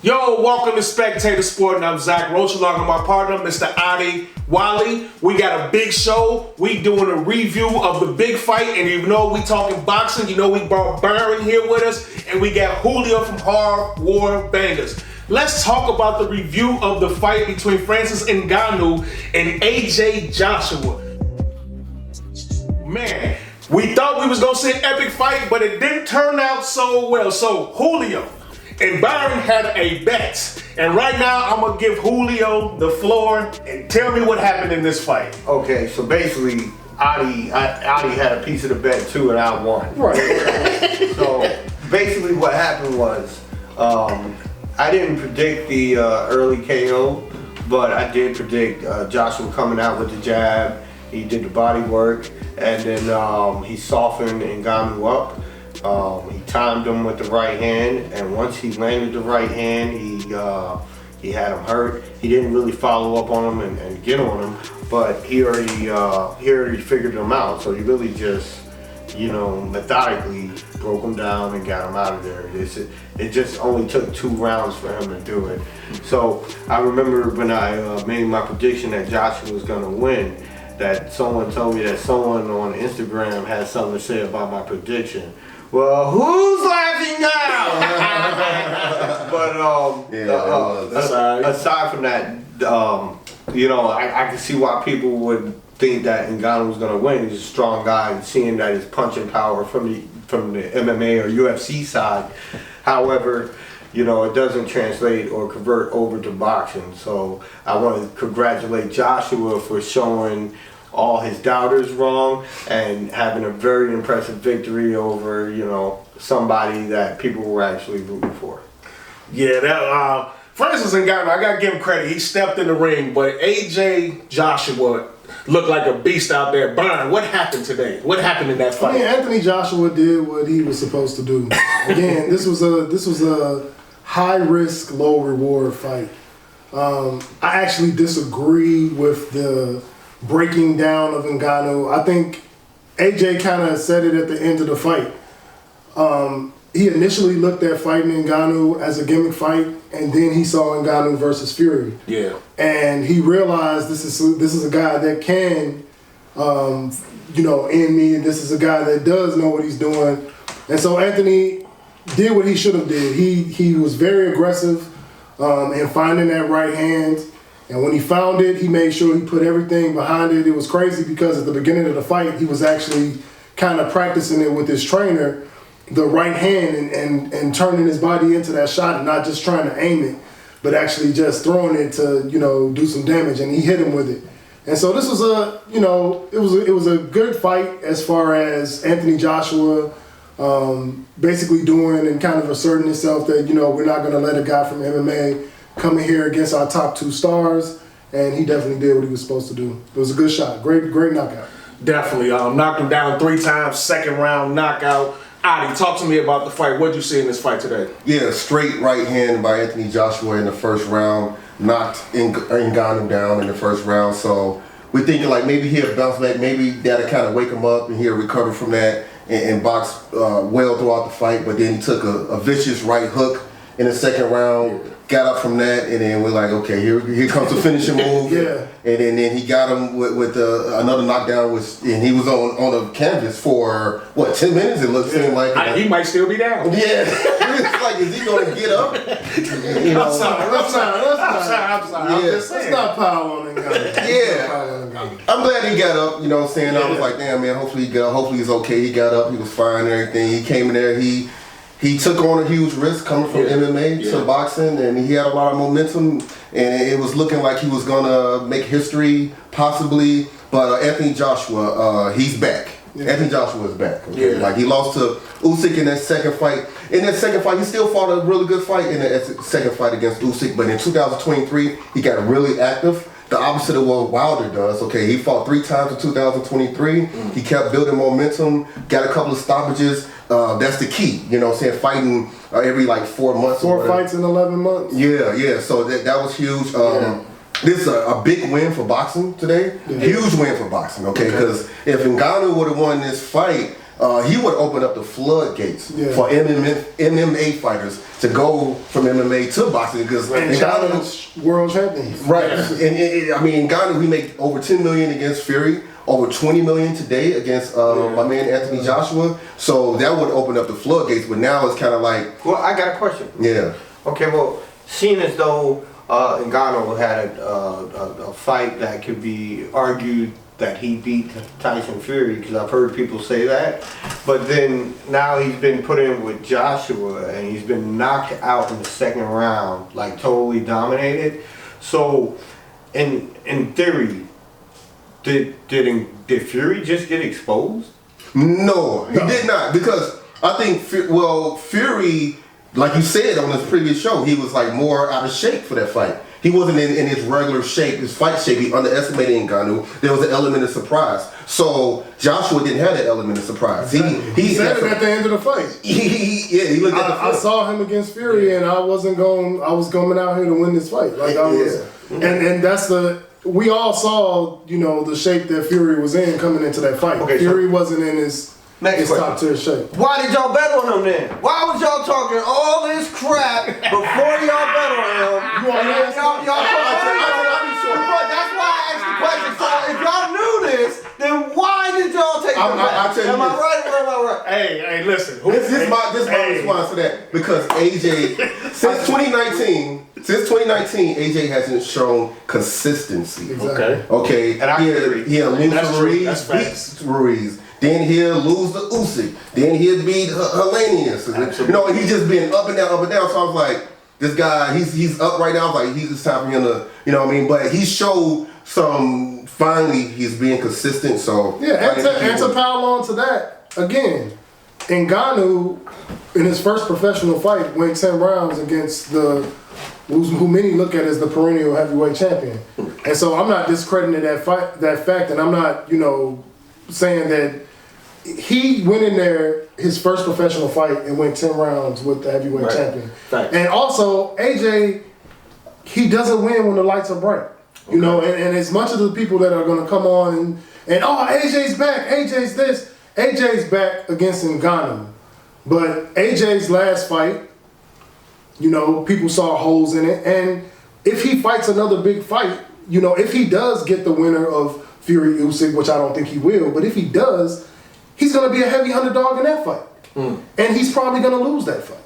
Yo, welcome to Spectator Sporting. I'm Zach Roach along with my partner, Mr. Adi Wally. We got a big show. We doing a review of the big fight, and you know we talking boxing. You know we brought Byron here with us, and we got Julio from Hard War Bangers. Let's talk about the review of the fight between Francis Ngannou and AJ Joshua. Man, we thought we was gonna see an epic fight, but it didn't turn out so well. So Julio and Byron had a bet. And right now, I'm gonna give Julio the floor and tell me what happened in this fight. Okay, so basically, Adi had a piece of the bet too, and I won. Right. So basically, what happened was, I didn't predict the early KO, but I did predict Joshua coming out with the jab. He did the body work, and then he softened Ngannou up. He timed him with the right hand, and once he landed the right hand, he had him hurt. He didn't really follow up on him and get on him, but he already figured him out. So he really just, methodically broke him down and got him out of there. It just only took 2 rounds for him to do it. So I remember when I made my prediction that Joshua was gonna win, that someone told me that someone on Instagram had something to say about my prediction. Well, who's laughing now? But aside from that, I can see why people would think that Ngannou was going to win. He's a strong guy, and seeing that his punching power from the MMA or UFC side. However, it doesn't translate or convert over to boxing. So I want to congratulate Joshua for showing all his doubters wrong and having a very impressive victory over, somebody that people were actually rooting for. Yeah, that Francis Ngannou, I gotta give him credit. He stepped in the ring, but AJ Joshua looked like a beast out there. Byron, what happened today? What happened in that fight? I mean, Anthony Joshua did what he was supposed to do. Again, this was a high risk, low reward fight. I actually disagree with the breaking down of Ngannou. I think AJ kind of said it at the end of the fight. He initially looked at fighting Ngannou as a gimmick fight, and then he saw Ngannou versus Fury. Yeah. And he realized this is a guy that can, end me, and this is a guy that does know what he's doing. And so Anthony did what he should have did. He was very aggressive in finding that right hand. And when he found it, he made sure he put everything behind it. It was crazy because at the beginning of the fight, he was actually kind of practicing it with his trainer, the right hand, and turning his body into that shot and not just trying to aim it, but actually just throwing it to, do some damage. And he hit him with it. And so this was it was a good fight as far as Anthony Joshua basically doing and kind of asserting himself that, we're not going to let a guy from MMA coming here against our top 2 stars, and he definitely did what he was supposed to do. It was a good shot. Great knockout. Definitely. Knocked him down 3 times, second round knockout. Adi, talk to me about the fight. What did you see in this fight today? Yeah, straight right hand by Anthony Joshua in the first round. Knocked Ngannou down in the first round. So we're thinking like maybe he'll bounce back. Maybe that'll kind of wake him up and he'll recover from that and box well throughout the fight. But then he took a vicious right hook in the second round. Got up from that, and then we're like, okay, here comes the finishing move. Yeah. And then he got him with another knockdown, and he was on the canvas for, 10 minutes? It seemed like. He might still be down. Yeah. It's like, is he going to get up? I'm sorry. Yeah. Let's not pile on Ngannou. Yeah. I'm glad he got up, you know what I'm saying? I was like, damn, man, hopefully he's okay. He got up, he was fine and everything. He came in there, he took on a huge risk coming from MMA to boxing, and he had a lot of momentum, and it was looking like he was gonna make history, possibly. But Anthony Joshua, he's back. Yeah. Anthony Joshua is back. Okay? Yeah. Like he lost to Usyk in that second fight. In that second fight, he still fought a really good fight in that second fight against Usyk. But in 2023, he got really active. The opposite of what Wilder does. Okay, he fought 3 times in 2023. He kept building momentum, got a couple of stoppages. That's the key, fighting every 4 months. 4 fights in 11 months. Yeah. So that was huge. This is a big win for boxing today. Yeah. Huge win for boxing, okay? Because if Ngannou would have won this fight, he would open up the floodgates for MMA fighters to go from MMA to boxing because Ngannou world champion. Right, and I mean, Ngannou, he made over $10 million against Fury, over $20 million today against my man Anthony Joshua. So that would open up the floodgates. But now it's kind of like, well, I got a question. Yeah. Okay, well, seeing as though Ngannou had a fight that could be argued that he beat Tyson Fury, because I've heard people say that, but then now he's been put in with Joshua and he's been knocked out in the second round, like totally dominated. So, in theory, did Fury just get exposed? No, he did not, because I think Fury, like you said on his previous show, he was like more out of shape for that fight. He wasn't in his regular shape, his fight shape. He underestimated Ngannou. There was an element of surprise. So Joshua didn't have that element of surprise. He said it at the end of the fight. He looked at the fight. I saw him against Fury, and I was coming out here to win this fight. Like I was, and that's we all saw, the shape that Fury was in coming into that fight. Okay, Fury wasn't in his top tier shape. Why did y'all bet on him then? Why was y'all talking all this crap before y'all bet on him? That's why I asked the question. So if y'all knew this, then why did y'all take the bet? Am I right or am I right? Hey, listen. This is my response to that, because AJ since 2019, AJ hasn't shown consistency. Exactly. Okay. And he'll lose to Ruiz, beat Ruiz. Then he'll lose to Usyk. Then he'll beat Helenius. And he's just been up and down, up and down. So I was like, this guy, he's up right now. I was like, he's just time for him to, But he showed finally he's being consistent. So and to pile on to that, again, Ngannou in his first professional fight went 10 rounds against who many look at as the perennial heavyweight champion. And so I'm not discrediting that fact, and I'm not, saying that he went in there his first professional fight and went 10 rounds with the heavyweight champion. Thanks. And also, AJ, he doesn't win when the lights are bright. And as much of the people that are going to come on and AJ's back, AJ's this, AJ's back against Ngannou. But AJ's last fight, people saw holes in it. And if he fights another big fight, if he does get the winner of Fury Usyk, which I don't think he will, but if he does, he's going to be a heavy underdog in that fight. And he's probably going to lose that fight.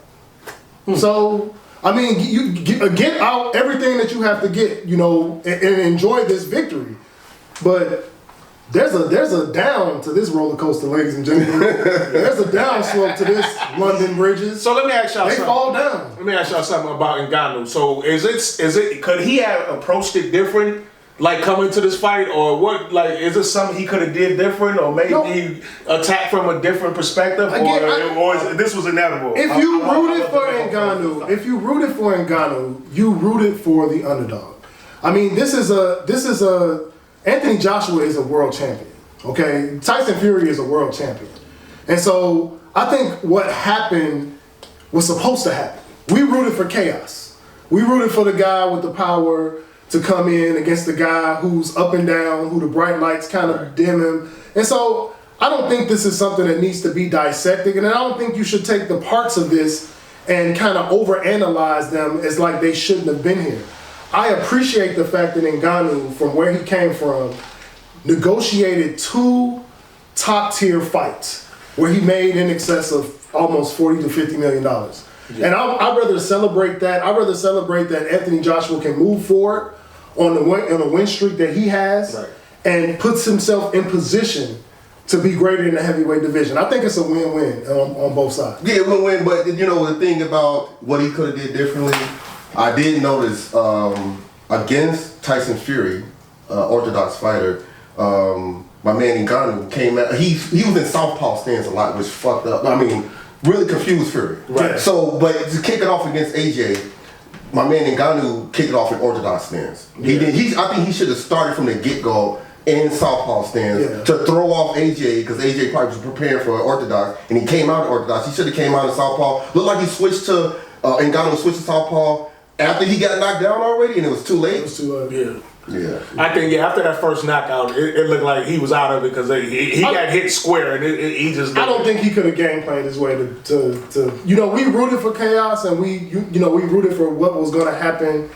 So, I mean, you get out everything that you have to get, and enjoy this victory. But there's a down to this roller coaster, ladies and gentlemen. There's a down slope to this London Bridges. So let me ask y'all something. They fall down. Let me ask y'all something about Ngannou. So could he have approached it different? Like coming to this fight, or what? Like, is it something he could have did different, or maybe he attacked from a different perspective, or this was inevitable? If you rooted for Ngannou, you rooted for the underdog. I mean, this is a Anthony Joshua is a world champion. Okay, Tyson Fury is a world champion, and so I think what happened was supposed to happen. We rooted for chaos. We rooted for the guy with the power to come in against the guy who's up and down, who the bright lights kind of dim him. And so I don't think this is something that needs to be dissected, and I don't think you should take the parts of this and kind of overanalyze them as like they shouldn't have been here. I appreciate the fact that Ngannou, from where he came from, negotiated 2 top-tier fights where he made in excess of almost $40 to $50 million. Yeah. And I'd rather celebrate that. I'd rather celebrate that Anthony Joshua can move forward on a win streak that he has, and puts himself in position to be greater in the heavyweight division. I think it's a win-win on both sides. Yeah, win-win. But the thing about what he could have did differently, I did notice against Tyson Fury, orthodox fighter, my man Ngannou came out. He was in southpaw stance a lot, which fucked up. I mean, really confused Fury. Right. So, but to kick it off against AJ, my man Ngannou kicked it off in orthodox stance. I think he should have started from the get-go in southpaw stance to throw off AJ, because AJ probably was preparing for orthodox, and he came out of orthodox. He should have came out in southpaw. Looked like he switched to Ngannou switched to southpaw after he got knocked down already, and it was too late. It was too late. Yeah. I think after that first knockout, it looked like he was out of it because he got hit square and he just. I don't think he could have game planned his way to we rooted for chaos and we rooted for what was going to happen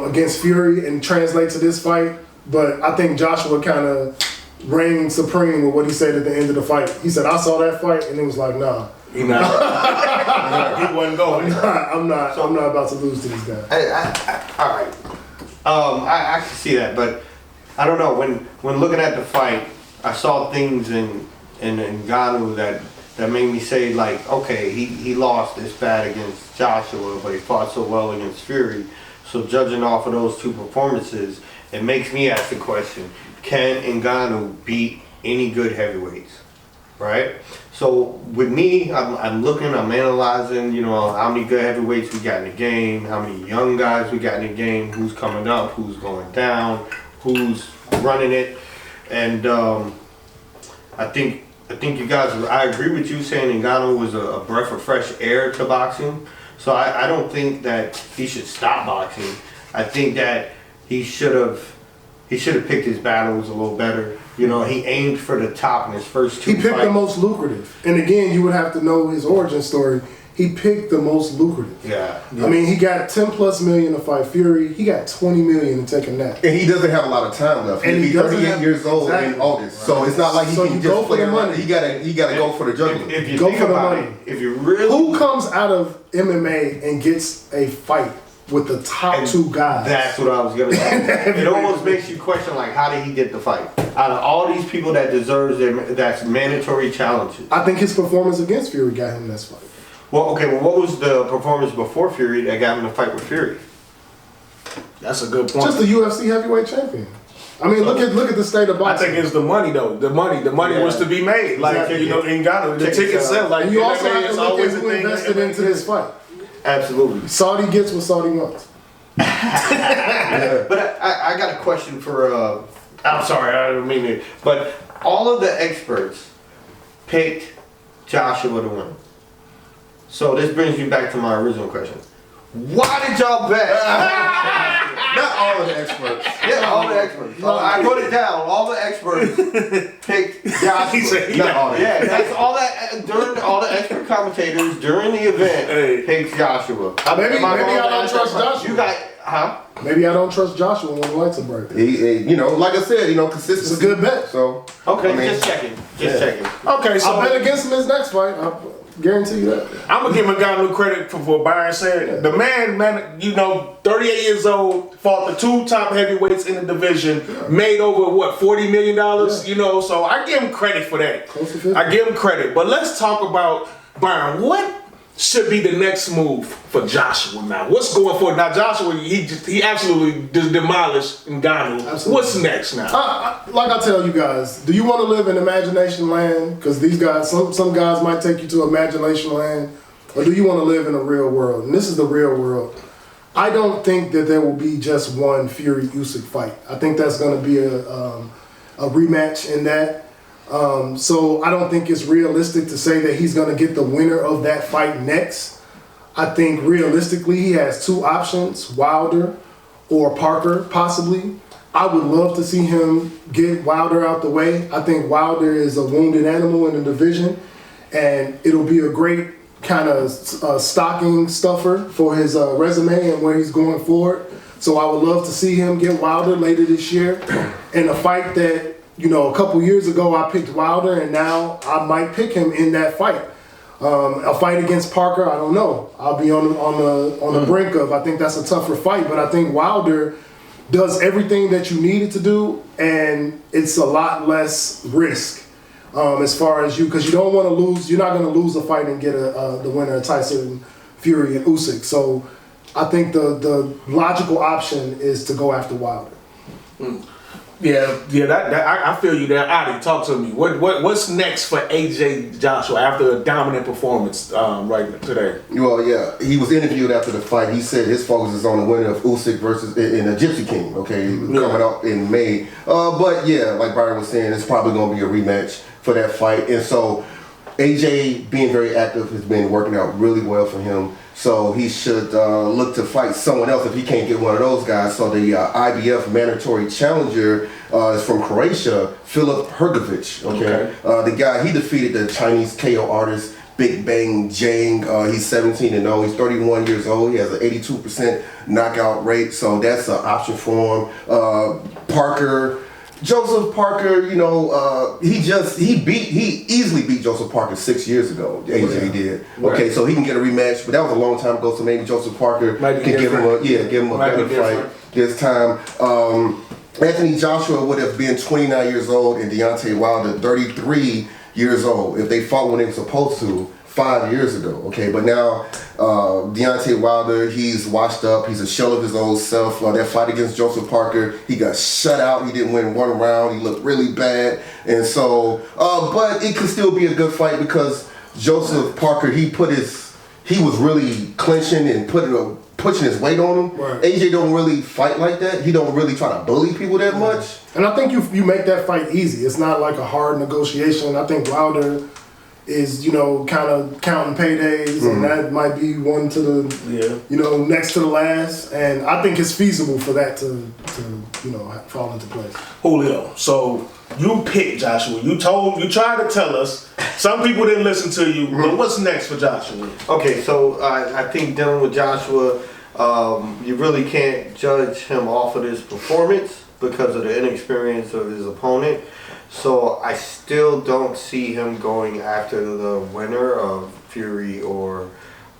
against Fury and translate to this fight. But I think Joshua kind of reigned supreme with what he said at the end of the fight. He said, "I saw that fight," and it was like, "Nah, he wasn't going. I'm not about to lose to this guy." All right. I can see that, but I don't know. When looking at the fight, I saw things in Ngannou that made me say, like, okay, he lost this bad against Joshua, but he fought so well against Fury. So judging off of those two performances, it makes me ask the question: can Ngannou beat any good heavyweights? Right? So with me, I'm looking, I'm analyzing, how many good heavyweights we got in the game, how many young guys we got in the game, who's coming up, who's going down, who's running it, and I think you guys. I agree with you saying Ngannou was a breath of fresh air to boxing. So I don't think that he should stop boxing. I think that he should have picked his battles a little better. He aimed for the top in his first two fights. He picked fights. the most lucrative. And again, you would have to know his origin story. He picked the most lucrative. Yeah. I mean, he got 10 plus million to fight Fury. He got 20 million to take a nap. And he doesn't have a lot of time left. And He'll be 38 years old exactly. in August. So it's not like he can just play around. Money. He gotta go for the jugular. If you Go think for the about money. it, if you really Who comes out of MMA and gets a fight with the top two guys? That's what I was gonna say. It almost makes you question, like, how did he get the fight? Out of all these people that deserves that's mandatory challenges. I think his performance against Fury got him this fight. Well, what was the performance before Fury that got him to fight with Fury? That's a good point. Just the UFC heavyweight champion. I mean, look at the state of I boxing. think it's the money though. The money was to be made. Like Exactly. Ngannou, the ticket sell. Like and you also MMA have is to look always at a who thing. invested into this fight. Absolutely. Saudi gets what Saudi wants. But I got a question for. I'm sorry, I don't mean it. But all of the experts picked Joshua to win. So this brings me back to my original question. Why did y'all bet? Not all of the experts. Yeah, all the experts. I wrote it down. All the experts picked Joshua. Not all the Yeah, that's all that during all the expert commentators during the event picked Joshua. Maybe I don't trust Joshua. You got, huh? Maybe I don't trust Joshua when the lights are bright. Like I said, consistency. It's a good bet. So Okay, just checking. Checking. Okay, so I'll bet against him his next fight. I guarantee you that. I'm gonna give Ngannou credit for what Byron said. The man, 38 years old, fought the two top heavyweights in the division, made over $40 million. So I give him credit for that. Close to 50. I give him credit. But let's talk about Byron. What should be the next move for Joshua now? What's going for now? Joshua, he absolutely just demolished Ngannou. Absolutely. What's next now? Like I tell you guys, do you want to live in imagination land? Because these guys, some guys might take you to imagination land, or do you want to live in a real world? And this is the real world. I don't think that there will be just one Fury Usyk fight. I think that's going to be a rematch in that. So I don't think it's realistic to say that he's going to get the winner of that fight next. I think realistically he has two options, Wilder or Parker possibly. I would love to see him get Wilder out the way. I think Wilder is a wounded animal in the division, and it'll be a great kind of stocking stuffer for his resume and where he's going forward. So I would love to see him get Wilder later this year in a fight that, a couple years ago I picked Wilder, and now I might pick him in that fight. A fight against Parker, I don't know. I'll be on the brink of. I think that's a tougher fight, but I think Wilder does everything that you need it to do, and it's a lot less risk as far as because you don't want to lose. You're not going to lose a fight and get the winner of Tyson, Fury, and Usyk. So I think the logical option is to go after Wilder. Yeah, I feel you there. Adi, talk to me. What's next for AJ Joshua after a dominant performance right today? Well, yeah, he was interviewed after the fight. He said his focus is on the winner of Usyk versus in the Gypsy King. Okay, coming up in May. But yeah, like Byron was saying, it's probably going to be a rematch for that fight. And so AJ being very active has been working out really well for him. So he should look to fight someone else if he can't get one of those guys. So the IBF mandatory challenger is from Croatia, Filip Hrgović. Okay, the guy, he defeated the Chinese KO artist Big Bang Jang. He's 17-0. He's 31 years old. He has an 82% knockout rate. So that's an option for him. Joseph Parker, you know, he easily beat Joseph Parker 6 years ago. AJ did. Okay, so he can get a rematch, but that was a long time ago. So maybe Joseph Parker can give him a better fight this time. Anthony Joshua would have been 29 years old and Deontay Wilder 33 years old if they fought when they were supposed to 5 years ago. Okay, but now Deontay Wilder, he's washed up. He's a shell of his old self. That fight against Joseph Parker, he got shut out. He didn't win one round. He looked really bad, and so but it could still be a good fight because Joseph Parker, he was really clinching and pushing his weight on him. Right. AJ don't really fight like that. He don't really try to bully people that much. And I think you make that fight easy. It's not like a hard negotiation. I think Wilder is, you know, kind of counting paydays, and that might be one to the, you know, next to the last. And I think it's feasible for that to you know, fall into place. Julio, so you picked Joshua. You tried to tell us. Some people didn't listen to you. But what's next for Joshua? Okay, so I think dealing with Joshua, you really can't judge him off of his performance because of the inexperience of his opponent. So I still don't see him going after the winner of Fury or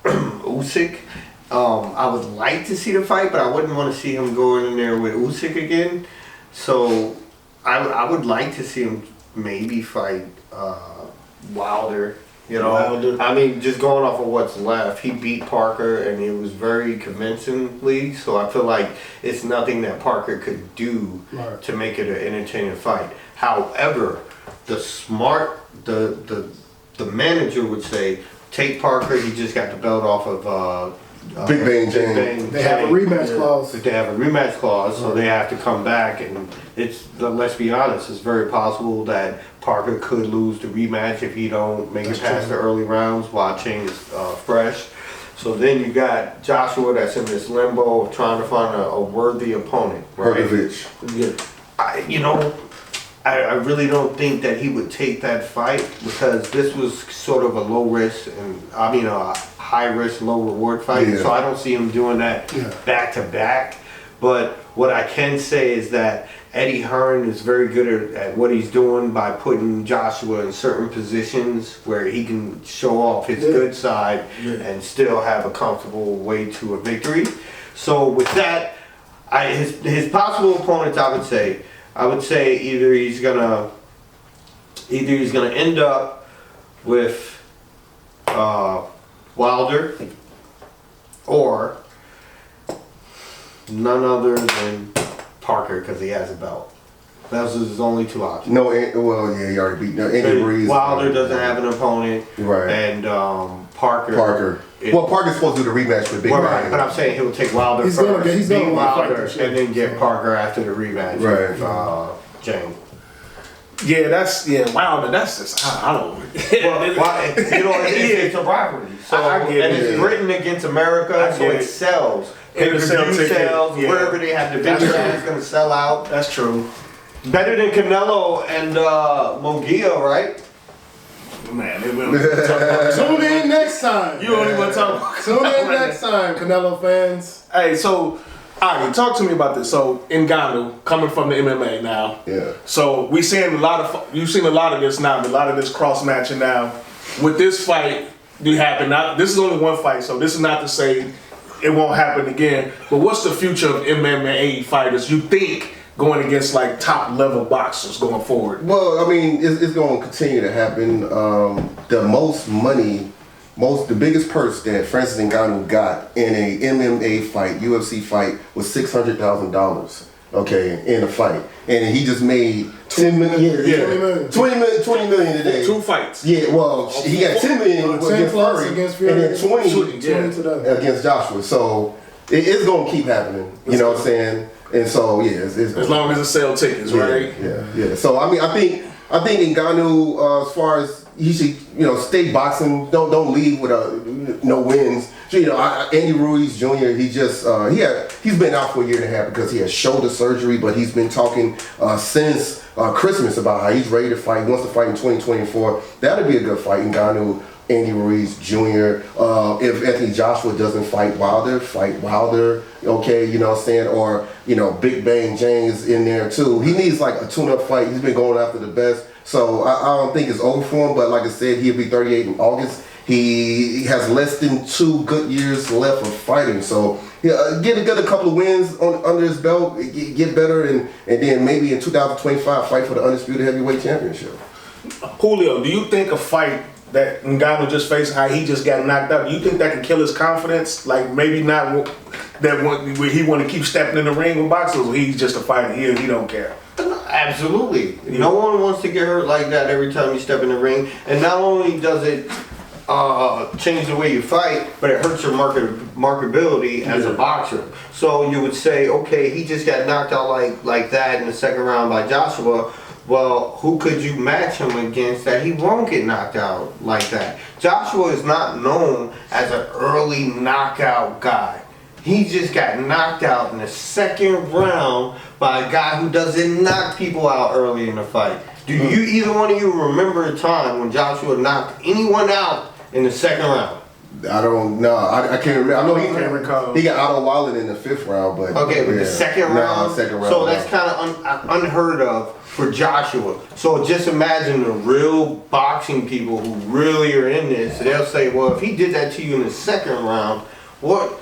Usyk. I would like to see the fight, but I wouldn't want to see him going in there with Usyk again. So I would like to see him maybe fight Wilder. You know, Wilder. I mean, just going off of what's left, he beat Parker and it was very convincingly. So I feel like it's nothing that Parker could do to make it an entertaining fight. However, the manager would say, take Parker. He just got the belt off of Big Bang Jang. They have a rematch clause. They have a rematch clause, so they have to come back. And let's be honest, it's very possible that Parker could lose the rematch if he don't make it past the early rounds while Chang is fresh. So then you got Joshua that's in this limbo of trying to find a worthy opponent. Right? I really don't think that he would take that fight because this was sort of a low risk a high risk, low reward fight. Yeah. So I don't see him doing that back to back. But what I can say is that Eddie Hearn is very good at what he's doing by putting Joshua in certain positions where he can show off his good side and still have a comfortable way to a victory. So with that, his possible opponents, I would say either he's gonna end up with Wilder or none other than Parker because he has a belt. Those are his only two options. He already beat Andy Ruiz. Wilder doesn't have an opponent, right? And Parker. Parker's supposed to do the rematch with Big Bang. But I'm saying he'll take Wilder first, beat Wilder, and then get Parker after the rematch with Jang. Wilder. That's just I don't. It's a rivalry. So it's written against America, so it sells. Pay-per-view sells. Wherever they have the video, it's going to sell out. That's true. Better than Canelo and Munguia, right? Man, they will. Tune in next time. You don't even want to talk about Tune in next time, Canelo fans. Hey, so Adi, talk to me about this. So Ngannou coming from the MMA now. Yeah. So you've seen a lot of this now, a lot of this cross matching now. With this fight, this is only one fight, so this is not to say it won't happen again. But what's the future of MMA fighters? You think going against like top level boxers going forward? Well, I mean, it's going to continue to happen. The biggest purse that Francis Ngannou got in a MMA fight, UFC fight, was $600,000. Okay, in a fight, and he just made 10 million. 20 million today. 2 fights. Yeah, well, he got 10 million against Fury, and then 20 against Joshua. So it's gonna keep happening. You know what I'm saying? And so it's as long as it sell tickets, right? Yeah. So I mean, I think Ngannou, as far as he should, stay boxing. Don't leave with no wins. Andy Ruiz Jr. He's been out for a year and a half because he had shoulder surgery, but he's been talking since Christmas about how he's ready to fight. He wants to fight in 2024. That'll be a good fight. Ngannou, Andy Ruiz Jr. If Anthony Joshua doesn't fight Wilder. Okay, you know what I'm saying? Or Big Bang James in there too. He needs like a tune-up fight. He's been going after the best, so I don't think it's over for him. But like I said, he'll be 38 in August. He has less than 2 good years left of fighting, so get a couple of wins under his belt, get better, and then maybe in 2025 fight for the undisputed heavyweight championship. Julio, do you think a fight that Ngannou just faced, how he just got knocked out, do you think that can kill his confidence? Like maybe not that he want to keep stepping in the ring with boxers, or he's just a fighter, he don't care? Absolutely. No one wants to get hurt like that every time you step in the ring, and not only does it change the way you fight, but it hurts your marketability as a boxer. So you would say, okay, he just got knocked out like that in the second round by Joshua. Well, who could you match him against that he won't get knocked out like that? Joshua is not known as an early knockout guy. He just got knocked out in the second round by a guy who doesn't knock people out early in the fight. Do you, either one of you, remember a time when Joshua knocked anyone out in the second round? I don't know. I can't remember. I know can't recall. He got Otto Wallen in the 5th round, but okay, but the second round. So that's no. kind of unheard of for Joshua. So just imagine the real boxing people who really are in this. They'll say, well, if he did that to you in the second round, what?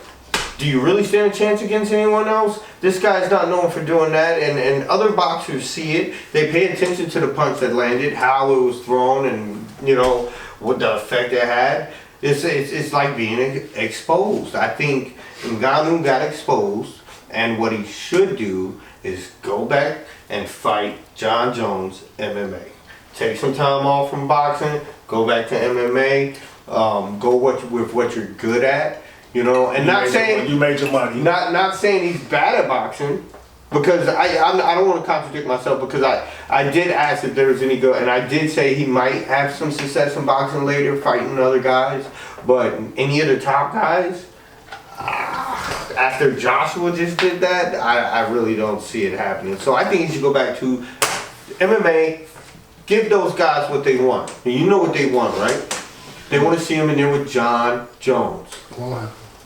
Do you really stand a chance against anyone else? This guy's not known for doing that, and other boxers see it. They pay attention to the punch that landed, how it was thrown, and what the effect it had. It's like being exposed. I think Ngannou got exposed, and what he should do is go back and fight John Jones MMA. Take some time off from boxing, go back to MMA, go with what you're good at. And not saying you made your money. Not saying he's bad at boxing, because I don't want to contradict myself, because I did ask if there was any good, and I did say he might have some success in boxing later, fighting other guys, but any of the top guys, after Joshua just did that, I really don't see it happening. So I think he should go back to MMA, give those guys what they want. And you know what they want, right? They want to see him in there with John Jones.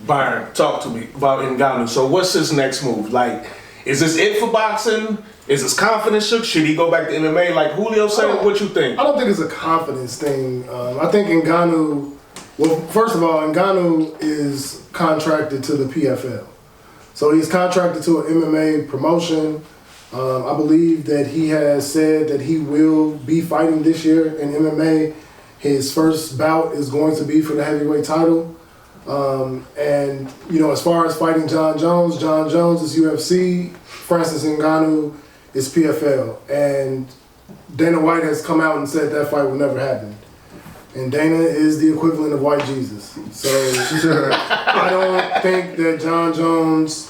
Byron, talk to me about Ngannou. So what's his next move? Like, is this it for boxing? Is his confidence shook? Should he go back to MMA? Like Julio said, what you think? I don't think it's a confidence thing. I think Ngannou, well, first of all, Ngannou is contracted to the PFL. So he's contracted to an MMA promotion. I believe that he has said that he will be fighting this year in MMA. His first bout is going to be for the heavyweight title. And as far as fighting John Jones is UFC, Francis Ngannou is PFL. And Dana White has come out and said that fight will never happen. And Dana is the equivalent of white Jesus. So I don't think that John Jones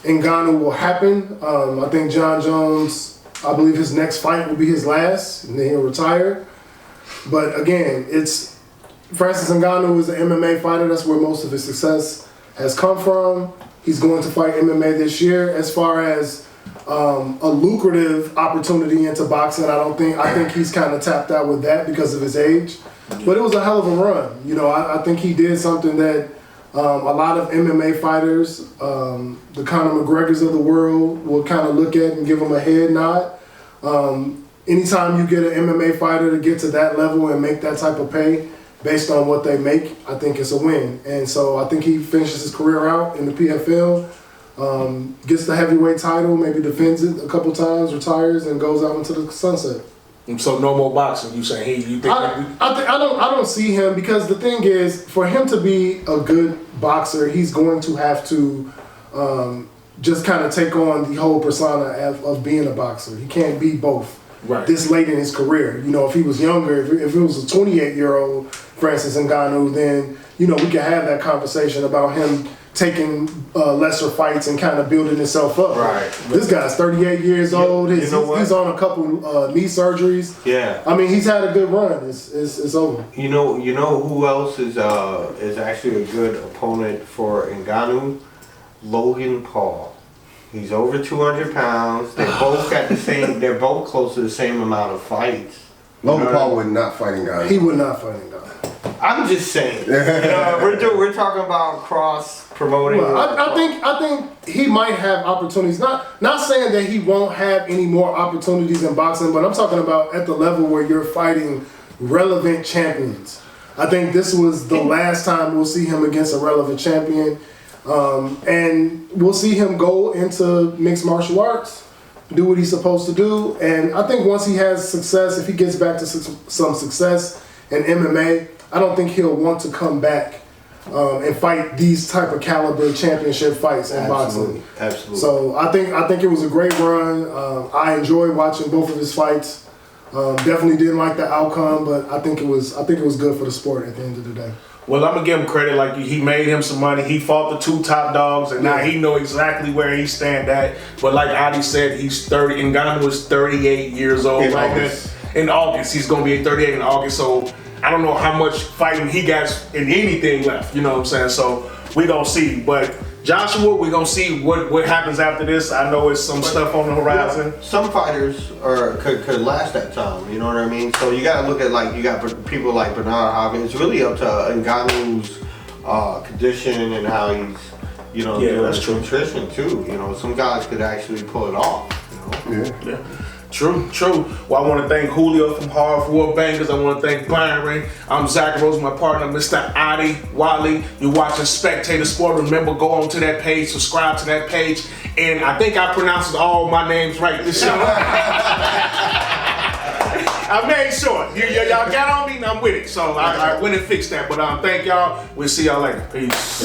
Ngannou will happen. I think John Jones, I believe his next fight will be his last, and then he'll retire. But again, it's Francis Ngannou is an MMA fighter. That's where most of his success has come from. He's going to fight MMA this year. As far as a lucrative opportunity into boxing, I think he's kind of tapped out with that because of his age. But it was a hell of a run. I think he did something that a lot of MMA fighters, the Conor McGregors of the world, will kind of look at and give him a head nod. Anytime you get an MMA fighter to get to that level and make that type of pay based on what they make, I think it's a win. And so I think he finishes his career out in the PFL, gets the heavyweight title, maybe defends it a couple times, retires, and goes out into the sunset. So no more boxing. You saying you think? I don't see him, because the thing is, for him to be a good boxer, he's going to have to just kind of take on the whole persona of being a boxer. He can't be both. Right. This late in his career. If he was younger, if it was a 28-year-old Francis Ngannou, then we could have that conversation about him taking lesser fights and kind of building himself up. Right. This guy's 38 years old. You know what? He's on a couple knee surgeries. Yeah. I mean, he's had a good run. It's over. You know who else is actually a good opponent for Ngannou? Logan Paul. He's over 200 pounds. They both got the same. They're both close to the same amount of fights. Logan Paul would not fight Ngannou. He would not fight Ngannou. I'm just saying. We're talking about cross promoting. Well, I think he might have opportunities. Not saying that he won't have any more opportunities in boxing, but I'm talking about at the level where you're fighting relevant champions. I think this was the last time we'll see him against a relevant champion, and we'll see him go into mixed martial arts, do what he's supposed to do, and I think once he has success, if he gets back to some success in MMA, I don't think he'll want to come back and fight these type of caliber championship fights in boxing. Absolutely. So I think it was a great run. I enjoyed watching both of his fights. Definitely didn't like the outcome, but I think it was good for the sport at the end of the day. Well, I'm gonna give him credit. Like, he made him some money. He fought the 2 top dogs, and now he know exactly where he stand at. But like Adi said, he's 30. Ngannou is 38 years old right now. In August, he's gonna be 38 in August. So I don't know how much fighting he got in anything left. You know what I'm saying? So we gonna see. But Joshua, we gonna see what happens after this. I know it's some stuff on the horizon. Some fighters could last that time. You know what I mean? So you got to look at, like, you got people like Bernard Hopkins. It's really up to Ngannou's condition and how he's doing his nutrition too. You know, some guys could actually pull it off. You know? Yeah. True. Well, I want to thank Julio from Hard War Bangers. I want to thank Byron. I'm Zach Rose, my partner, Mr. Adi Wally. You're watching Spectator Sport. Remember, go on to that page, subscribe to that page, and I think I pronounced all my names right this show. I made sure. Y'all got on me, and I'm with it. So I went and fixed that. But thank y'all. We'll see y'all later. Peace.